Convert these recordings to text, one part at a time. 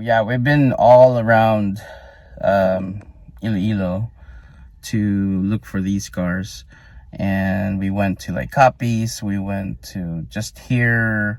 yeah, we've been all around Iloilo to look for these cars, and we went to like Copies, we went to just here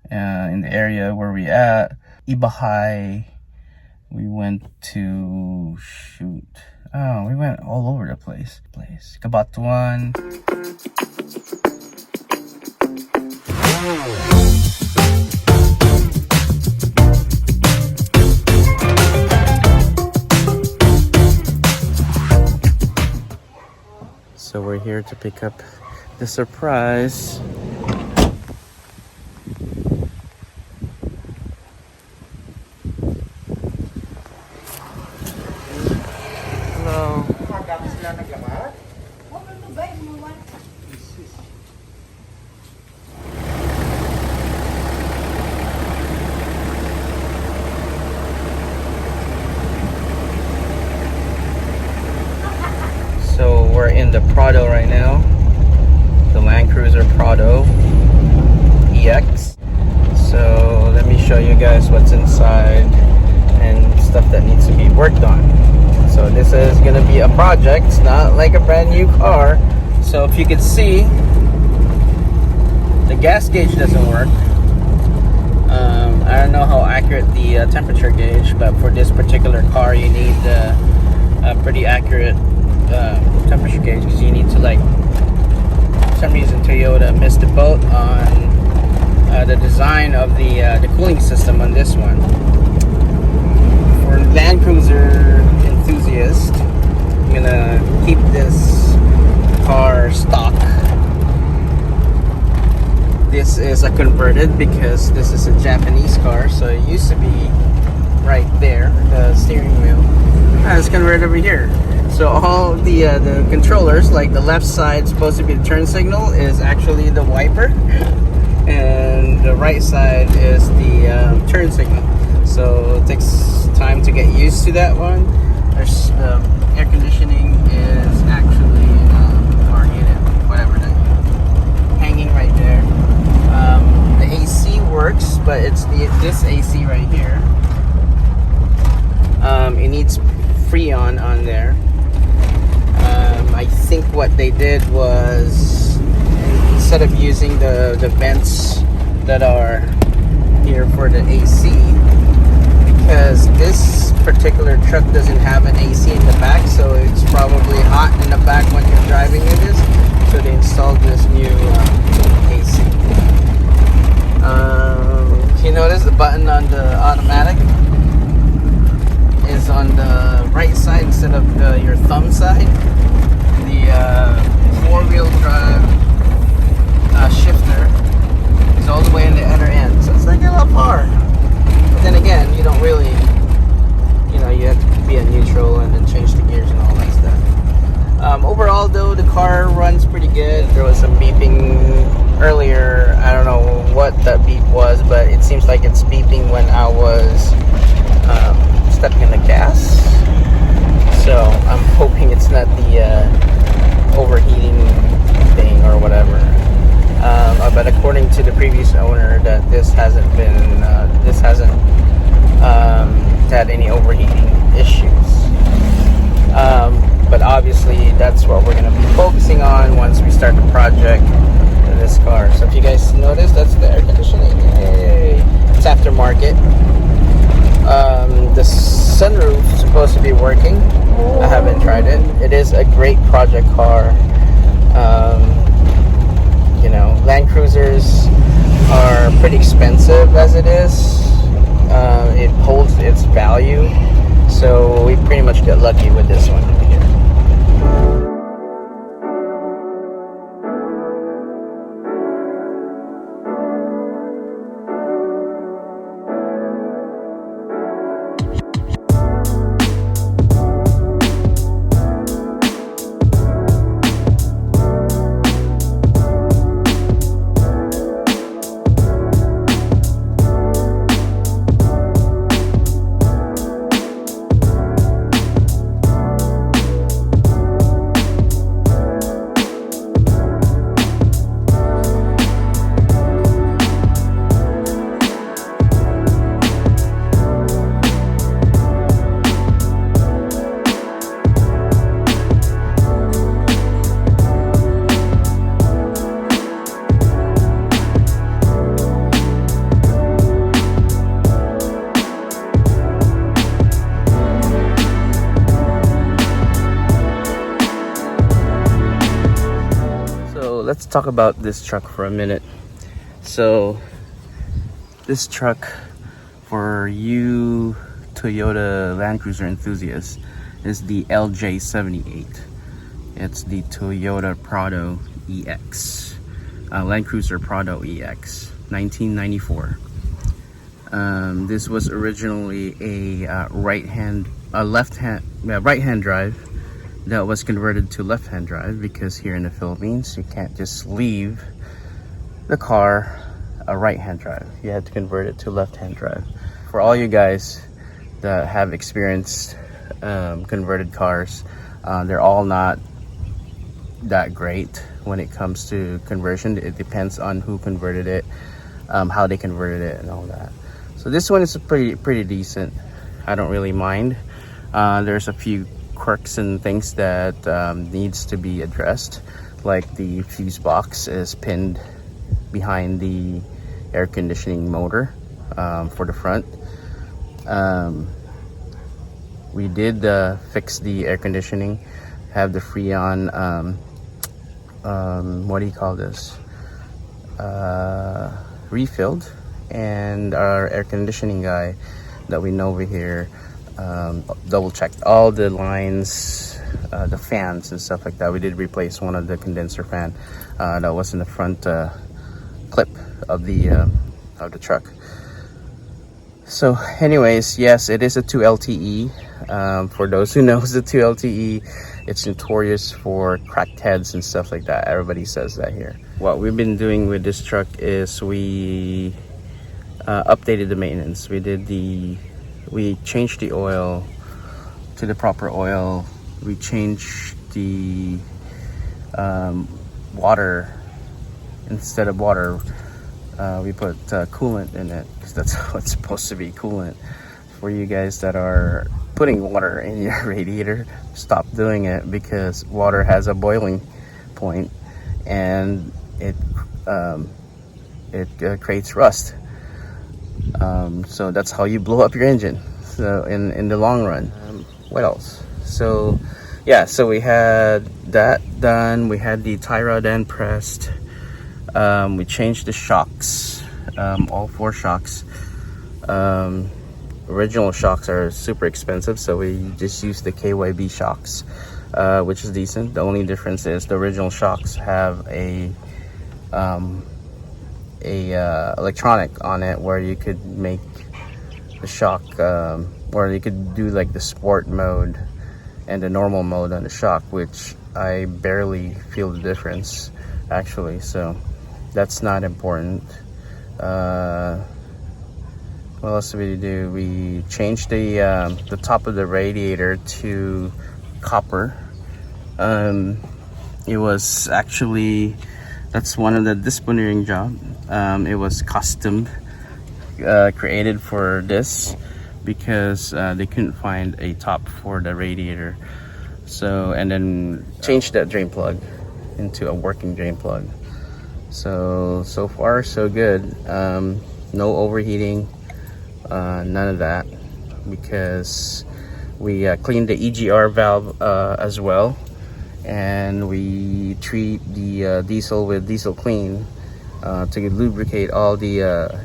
in the area where we at, Ibahay, we went to we went all over the place. Cabatuan. So we're here to pick up the surprise. Hello. So we're in the Prado right now, the Land Cruiser Prado EX. So let me show you guys what's inside and stuff that needs to be worked on. So this is gonna be a project, it's not like a brand new car. So if you can see, the gas gauge doesn't work. I don't know how accurate the temperature gauge, but for this particular car you need a pretty accurate temperature gauge, because you need to, like, for some reason Toyota missed the boat on the design of the cooling system on this one. For Land Cruiser enthusiasts, I'm gonna keep this car stock. This is a converted because this is a Japanese car, so it used to be right there, the steering wheel. It's converted over here. So all the controllers, like the left side supposed to be the turn signal, is actually the wiper, and the right side is the turn signal. So it takes time to get used to that one. There's air conditioning is actually or unit, whatever that hanging right there. The AC works, but it's this AC right here. It needs Freon on there. I think what they did was, instead of using the vents that are here for the AC, because this particular truck doesn't have an AC in the back, so it's probably hot in the back when you're driving in this, so they installed this new AC. You notice the button on the automatic is on the right side instead of your thumb side. The four-wheel drive shifter is all the way in the other end, so it's like a little far. But then again, you don't really, you have to be at neutral and then change the gears and all that stuff. Overall though, the car runs pretty good. There was some beeping earlier. I don't know what that beep was, but it seems like it's beeping when I was stepping in the gas. So I'm hoping it's not the overheating thing or whatever. But according to the previous owner, that this hasn't had any overheating issues. But obviously that's what we're going to be focusing on once we start the project in this car. So if you guys notice, that's the air conditioning. Yay! It's aftermarket. The sunroof is supposed to be working. I haven't tried it. It is a great project car. Land Cruisers are pretty expensive as it is. It holds its value, so we pretty much get lucky with this one over here. let's talk about this truck for a minute. So this truck, for you Toyota Land Cruiser enthusiasts, is the LJ78. It's the Toyota Prado EX, Land Cruiser Prado EX, 1994. This was originally a right-hand drive that was converted to left-hand drive, because here in the Philippines you can't just leave the car a right-hand drive. You had to convert it to left-hand drive. For all you guys that have experienced converted cars, they're all not that great when it comes to conversion. It depends on who converted it, how they converted it, and all that. So this one is pretty decent. I don't really mind. There's a few quirks and things that needs to be addressed, like the fuse box is pinned behind the air conditioning motor for the front. We did fix the air conditioning, have the Freon what do you call this, refilled, and our air conditioning guy that we know over here double checked all the lines, the fans and stuff like that. We did replace one of the condenser fan that was in the front clip of the truck. So anyways, yes, it is a 2LTE. For those who knows the 2LTE, it's notorious for cracked heads and stuff like that. Everybody says that here. What we've been doing with this truck is we updated the maintenance. We changed the oil to the proper oil. We changed the water. Instead of water, we put coolant in it, because that's what's supposed to be, coolant. For you guys that are putting water in your radiator, stop doing it, because water has a boiling point and it creates rust. So that's how you blow up your engine, so in the long run. What else? So yeah, so we had that done. We had the tie rod end pressed. We changed the shocks, all 4 shocks. Original shocks are super expensive, so we just used the KYB shocks, which is decent. The only difference is the original shocks have a electronic on it, where you could make the shock, where you could do like the sport mode and the normal mode on the shock, which I barely feel the difference actually, so that's not important. What else did we do? We changed the top of the radiator to copper. It was actually, that's one of the disciplining job. It was custom created for this, because they couldn't find a top for the radiator. So, and then changed that drain plug into a working drain plug. So far so good. No overheating, none of that, because we cleaned the EGR valve as well, and we treat the diesel with diesel clean to lubricate all the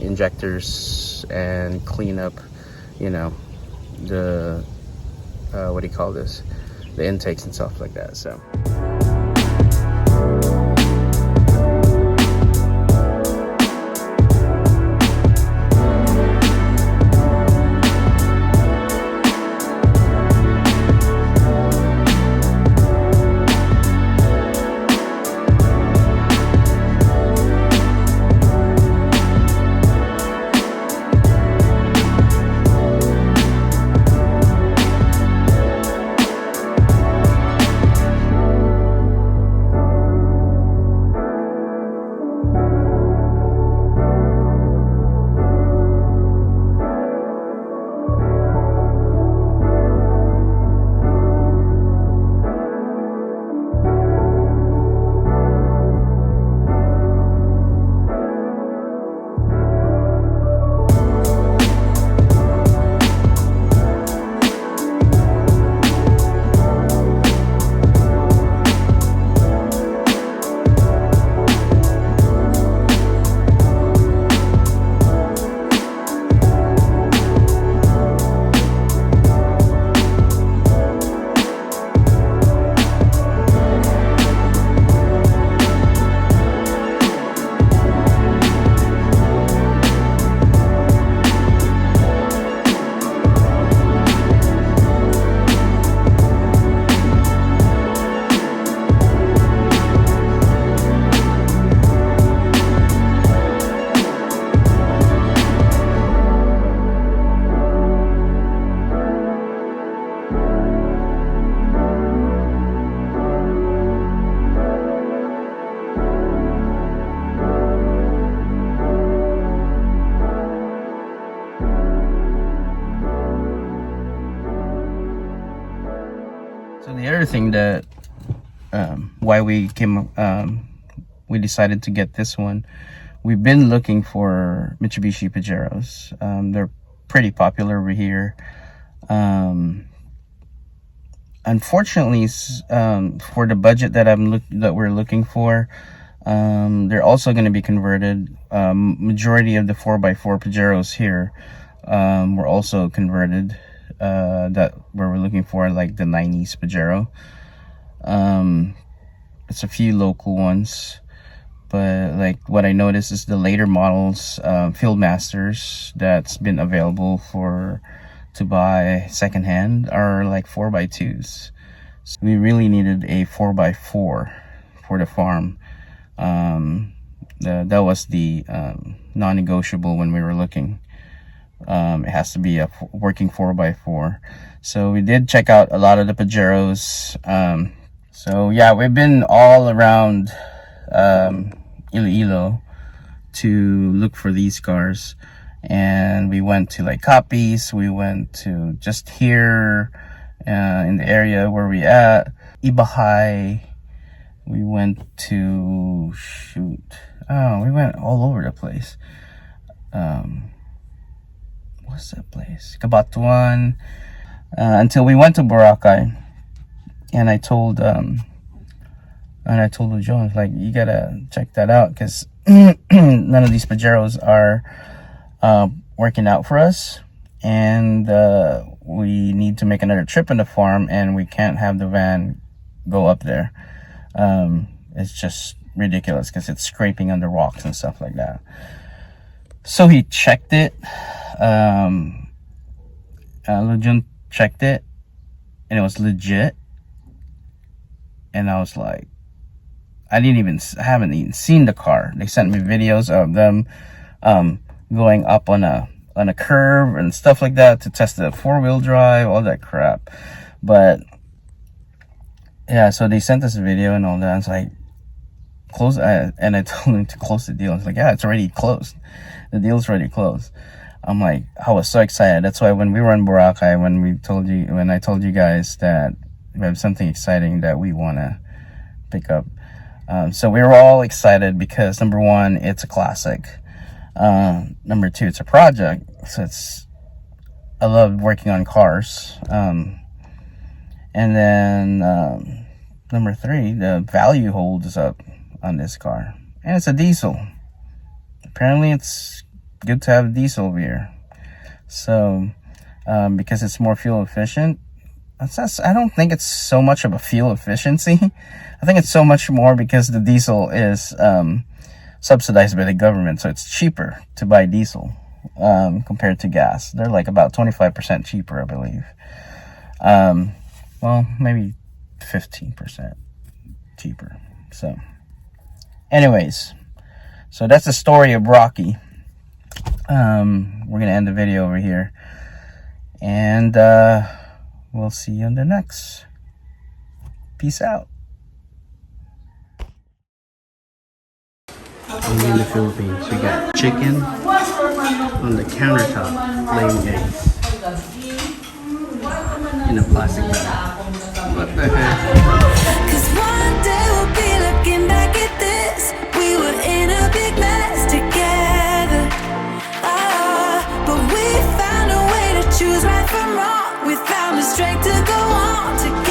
injectors and clean up, you know, the what do you call this, the intakes and stuff like that. So So the other thing that why we decided to get this one, we've been looking for Mitsubishi Pajeros. They're pretty popular over here. Unfortunately, for the budget that we're looking for, they're also going to be converted. Majority of the 4x4 Pajeros here were also converted. That where we're looking for, like the 90s Pajero. It's a few local ones, but like what I noticed is the later models, Fieldmasters that's been available to buy secondhand are like 4x2s. So we really needed a 4x4 for the farm. That was the non-negotiable when we were looking. It has to be a working 4x4. So we did check out a lot of the Pajeros. So yeah, we've been all around Iloilo to look for these cars, and we went to like Copies, we went to just here in the area where we at, Ibahay, we went to we went all over the place. What's that place? Cabatuan, until we went to Boracay, and I told Jones, like, you gotta check that out, because none of these Pajeros are working out for us, and we need to make another trip in the farm, and we can't have the van go up there. It's just ridiculous because it's scraping under rocks and stuff like that. So he checked it. Lejun checked it, and it was legit. And I was like, I haven't even seen the car. They sent me videos of them going up on a curve and stuff like that to test the 4-wheel drive, all that crap. But yeah, so they sent us a video and all that. I was like, close, and I told them to close the deal. I was like, yeah, it's already closed. The deal's already closed. I'm like, I was so excited. That's why when we were in Boracay, when I told you guys that we have something exciting that we want to pick up. So we were all excited because number one, it's a classic. Number two, it's a project. So I love working on cars. And then number three, the value holds up on this car, and it's a diesel. Apparently it's good to have a diesel over here. So because it's more fuel efficient. I don't think it's so much of a fuel efficiency. I think it's so much more because the diesel is subsidized by the government, so it's cheaper to buy diesel compared to gas. They're like about 25% cheaper, I believe. Well, maybe 15% cheaper. So anyways, so that's the story of Rocky. We're gonna end the video over here, and we'll see you on the next. Peace out. Only in the Philippines, we got chicken on the countertop, laying eggs in a plastic bag. What the heck? 'Cause one day we'll be looking back at this. We were in a big mess together. But we found a way to choose right from wrong. We found the strength to go on together.